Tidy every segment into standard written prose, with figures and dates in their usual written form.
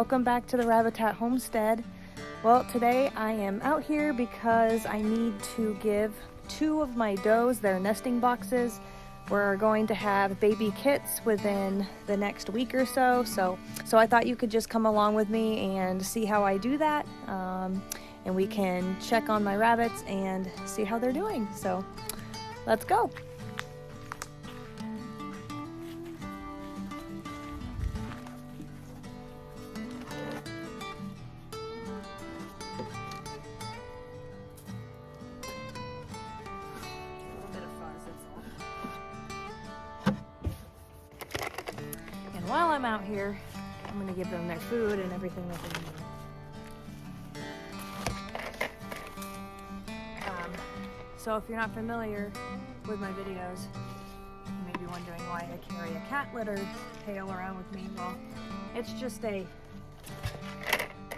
welcome back to the Rabbitat Homestead. Well, today I am out here because I need to give 2 of my does their nesting boxes. We're going to have baby kits within the next week or so. So I thought you could just come along with me and see how I do that. And we can check on my rabbits and see how they're doing. So let's go. While I'm out here, I'm going to give them their food and everything that they need. So if you're not familiar with my videos, you may be wondering why I carry a cat litter pail around with me. Well, it's just a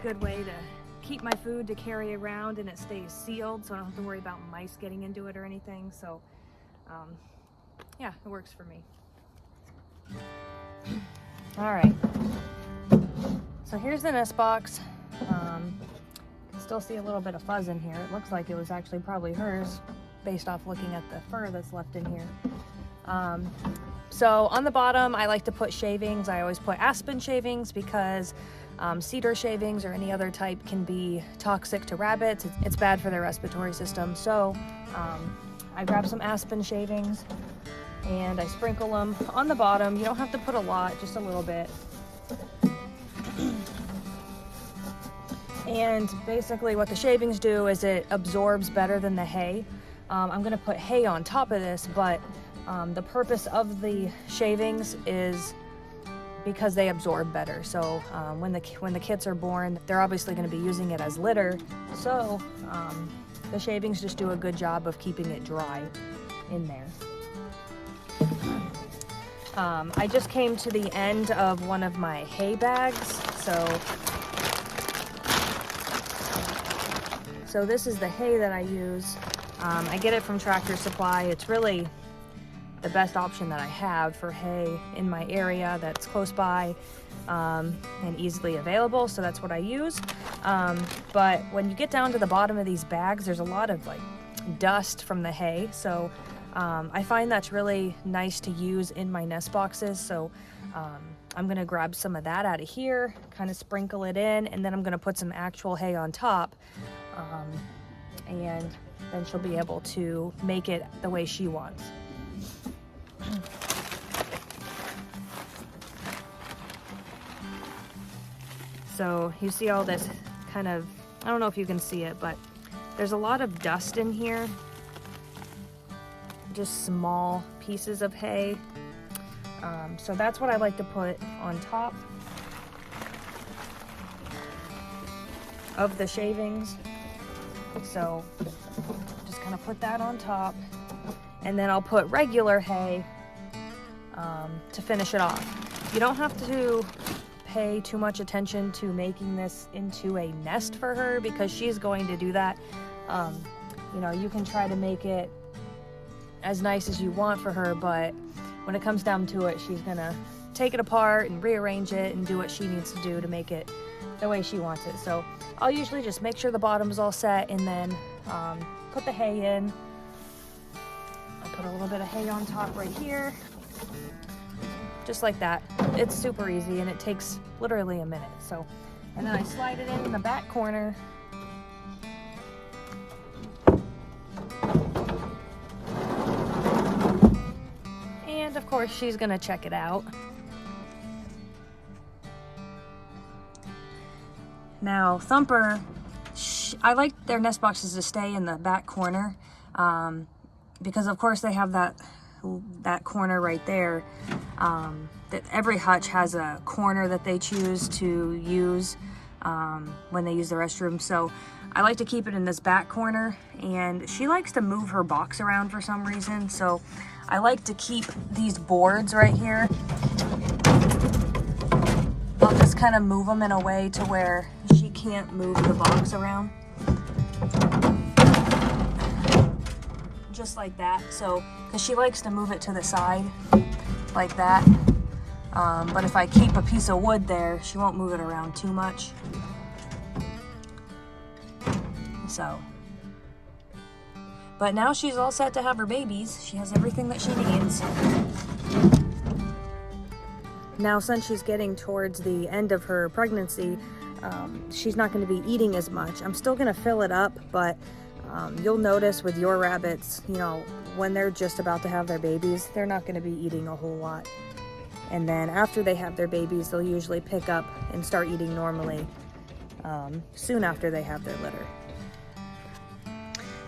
good way to keep my food to carry around and it stays sealed, so I don't have to worry about mice getting into it or anything. So yeah, it works for me. All right, so here's the nest box. You can still see a little bit of fuzz in here. It looks like it was actually probably hers based off looking at the fur that's left in here. So on the bottom, I like to put shavings. I always put aspen shavings because cedar shavings or any other type can be toxic to rabbits. It's bad for their respiratory system. So I grab some aspen shavings and I sprinkle them on the bottom. You don't have to put a lot, just a little bit. And basically what the shavings do is it absorbs better than the hay. I'm gonna put hay on top of this, but the purpose of the shavings is because they absorb better. So when the kits are born, they're obviously gonna be using it as litter. So the shavings just do a good job of keeping it dry in there. I just came to the end of one of my hay bags, so this is the hay that I use. I get it from Tractor Supply. It's really the best option that I have for hay in my area that's close by and easily available, so that's what I use. But when you get down to the bottom of these bags, there's a lot of like dust from the hay, so I find that's really nice to use in my nest boxes. So I'm gonna grab some of that out of here, kind of sprinkle it in, and then I'm gonna put some actual hay on top. And then she'll be able to make it the way she wants. So you see all this kind of, I don't know if you can see it, but there's a lot of dust in here. Just small pieces of hay. So that's what I like to put on top of the shavings. So just kind of put that on top, and then I'll put regular hay to finish it off. You don't have to pay too much attention to making this into a nest for her because she's going to do that. You know, you can try to make it as nice as you want for her, but when it comes down to it, she's gonna take it apart and rearrange it and do what she needs to do to make it the way she wants it. So I'll usually just make sure the bottom is all set and then put the hay in. I'll put a little bit of hay on top right here, just like that. It's super easy and it takes literally a minute. So, and then I slide it in the back corner. Of course, she's gonna check it out. Now, Thumper, I like their nest boxes to stay in the back corner because, of course, they have that corner right there. That every hutch has a corner that they choose to use when they use the restroom. So I like to keep it in this back corner, and she likes to move her box around for some reason. So I like to keep these boards right here. I'll just kind of move them in a way to where she can't move the box around. Just like that. So, because she likes to move it to the side like that. But if I keep a piece of wood there, she won't move it around too much. So, but now she's all set to have her babies. She has everything that she needs. Now, since she's getting towards the end of her pregnancy, she's not going to be eating as much. I'm still going to fill it up, but you'll notice with your rabbits, you know, when they're just about to have their babies, they're not going to be eating a whole lot. And then after they have their babies, they'll usually pick up and start eating normally soon after they have their litter.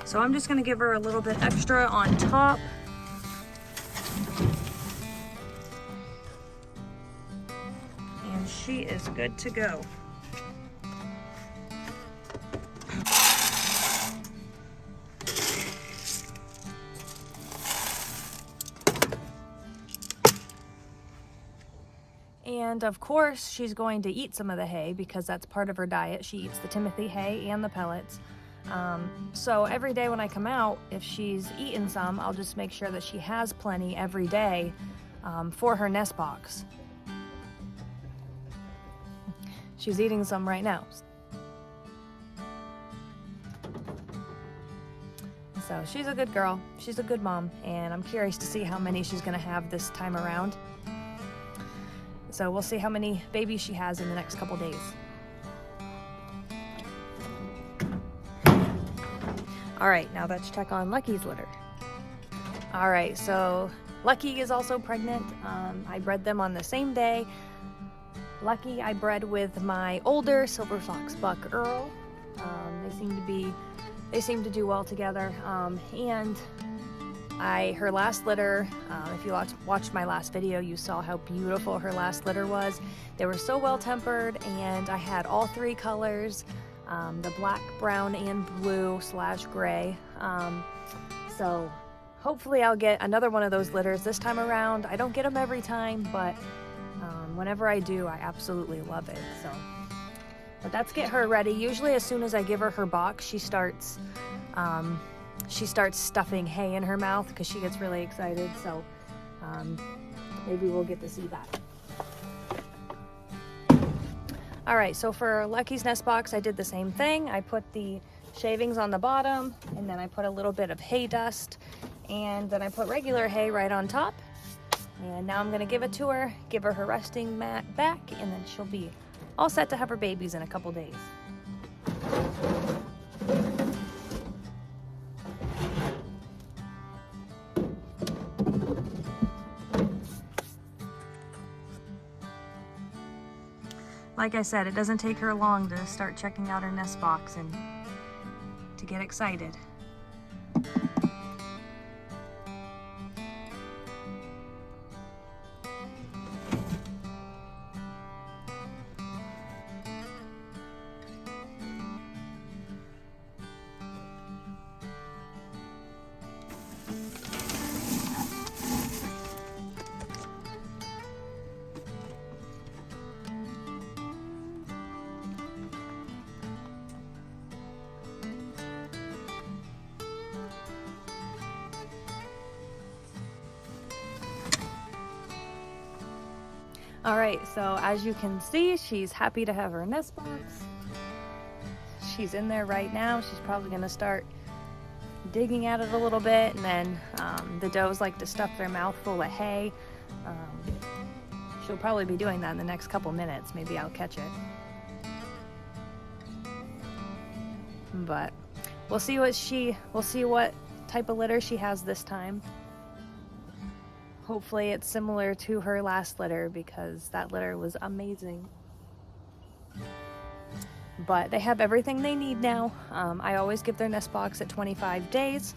So I'm just going to give her a little bit extra on top. And she is good to go. And of course, she's going to eat some of the hay because that's part of her diet. She eats the Timothy hay and the pellets. So every day when I come out, if she's eaten some, I'll just make sure that she has plenty every day for her nest box. She's eating some right now. So she's a good girl. She's a good mom, and I'm curious to see how many she's going to have this time around. So we'll see how many babies she has in the next couple days. All right, now let's check on Lucky's litter. All right, so Lucky is also pregnant. I bred them on the same day. Lucky I bred with my older Silver Fox Buck Earl. They seem to do well together. And her last litter, if you watched my last video, you saw how beautiful her last litter was. They were so well tempered, and I had all three colors, the black, brown, and blue / gray. So hopefully I'll get another one of those litters this time around. I don't get them every time, but whenever I do, I absolutely love it. So, but let's get her ready. Usually as soon as I give her her box, she starts stuffing hay in her mouth because she gets really excited. So maybe we'll get to see that. All right, so for Lucky's nest box, I did the same thing. I put the shavings on the bottom, and then I put a little bit of hay dust, and then I put regular hay right on top. And now I'm gonna give it to her, give her her resting mat back, and then she'll be all set to have her babies in a couple days. Like I said, it doesn't take her long to start checking out her nest box and to get excited. All right, so as you can see, she's happy to have her nest box. She's in there right now. She's probably gonna start digging at it a little bit, and then the does like to stuff their mouth full of hay. She'll probably be doing that in the next couple minutes. Maybe I'll catch it. But we'll see what type of litter she has this time. Hopefully it's similar to her last litter because that litter was amazing. But they have everything they need now. I always give their nest box at 25 days.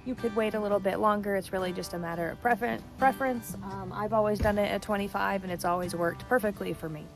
You could wait a little bit longer. It's really just a matter of preference. I've always done it at 25 and it's always worked perfectly for me.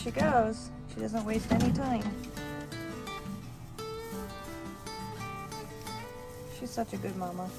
she goes. She doesn't waste any time. She's such a good mama.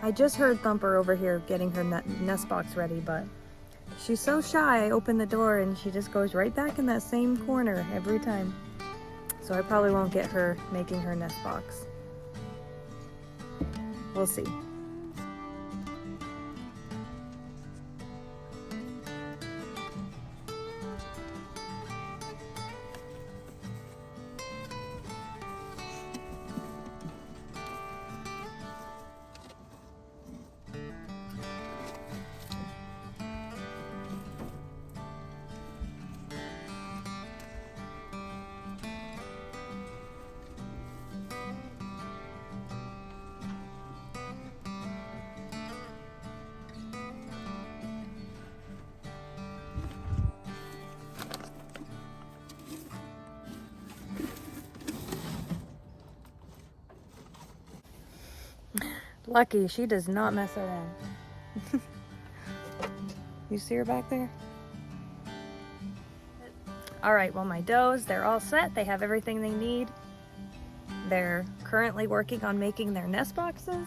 I just heard Thumper over here getting her nest box ready, but she's so shy. I open the door and she just goes right back in that same corner every time. So I probably won't get her making her nest box. We'll see. Lucky, she does not mess around. You see her back there? All right, well, my does, they're all set. They have everything they need. They're currently working on making their nest boxes,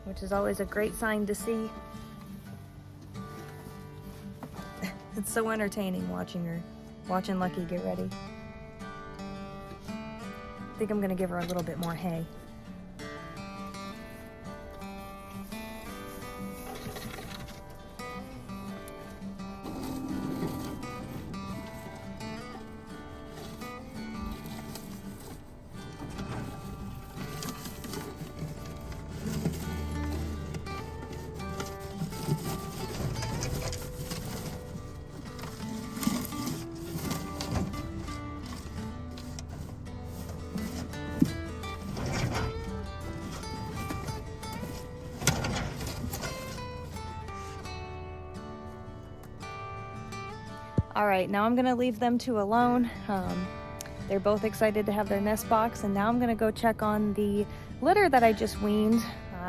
which is always a great sign to see. It's so entertaining watching Lucky get ready. I think I'm gonna give her a little bit more hay. All right, now I'm gonna leave them two alone. They're both excited to have their nest box, and now I'm gonna go check on the litter that I just weaned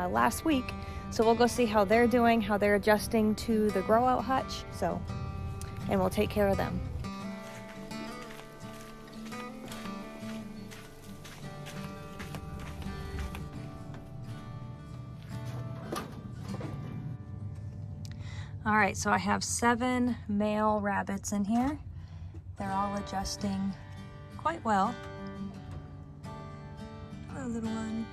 last week. So we'll go see how they're doing, how they're adjusting to the grow out hutch. And we'll take care of them. All right, so I have 7 male rabbits in here. They're all adjusting quite well. Hello, little one.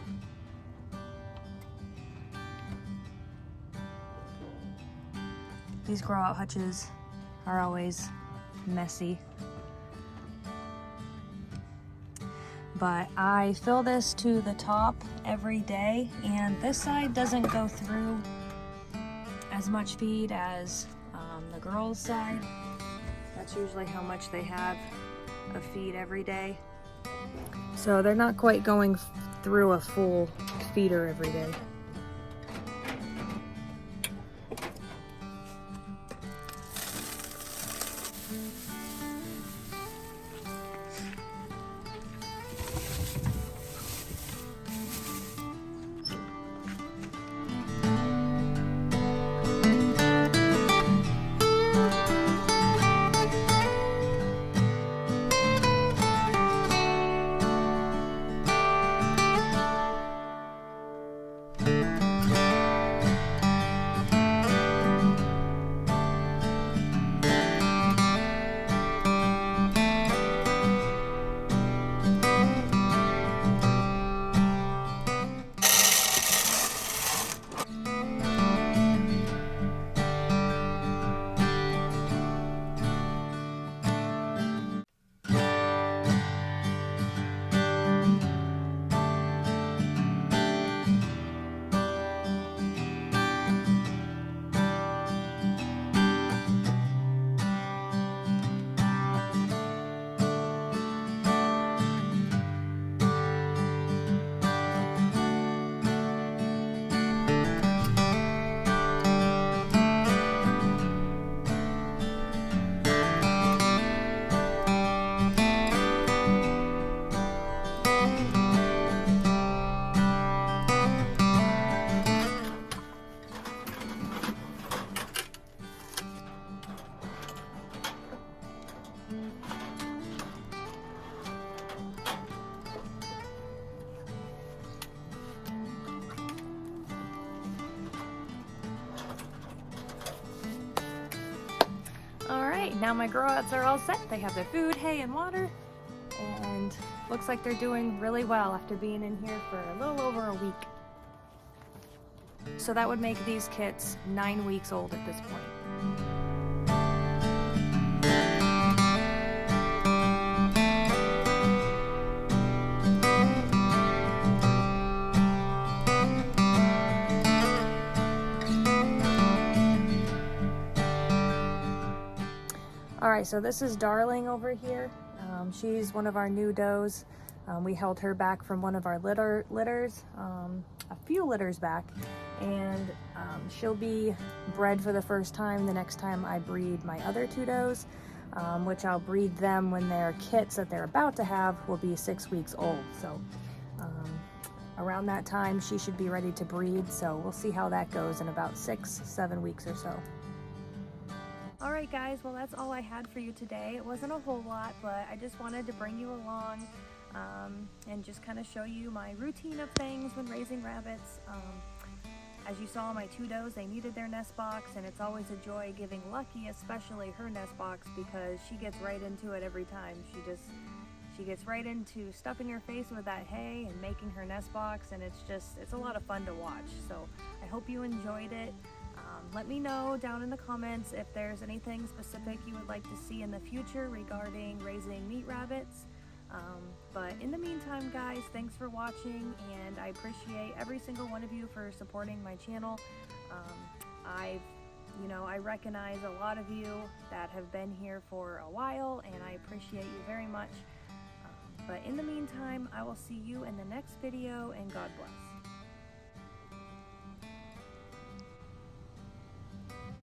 These grow out hutches are always messy. But I fill this to the top every day, and this side doesn't go through as much feed as the girls' side. That's usually how much they have of feed every day. So they're not quite going through a full feeder every day. now my grow outs are all set. They have their food, hay, and water, and looks like they're doing really well after being in here for a little over a week. So that would make these kits 9 weeks old at this point. Alright, so this is Darling over here. She's one of our new does. We held her back from one of our litters, a few litters back, and she'll be bred for the first time the next time I breed my other 2 does, which I'll breed them when their kits that they're about to have will be 6 weeks old. So around that time she should be ready to breed, so we'll see how that goes in about 6-7 weeks or so. Alright guys, well that's all I had for you today. It wasn't a whole lot, but I just wanted to bring you along and just kind of show you my routine of things when raising rabbits. As you saw, my 2 does, they needed their nest box, and it's always a joy giving Lucky especially her nest box, because she gets right into it every time. She gets right into stuffing her face with that hay and making her nest box, and it's a lot of fun to watch. So I hope you enjoyed it. Let me know down in the comments if there's anything specific you would like to see in the future regarding raising meat rabbits. But in the meantime, guys, thanks for watching, and I appreciate every single one of you for supporting my channel. I recognize a lot of you that have been here for a while, and I appreciate you very much. But in the meantime, I will see you in the next video, and God bless.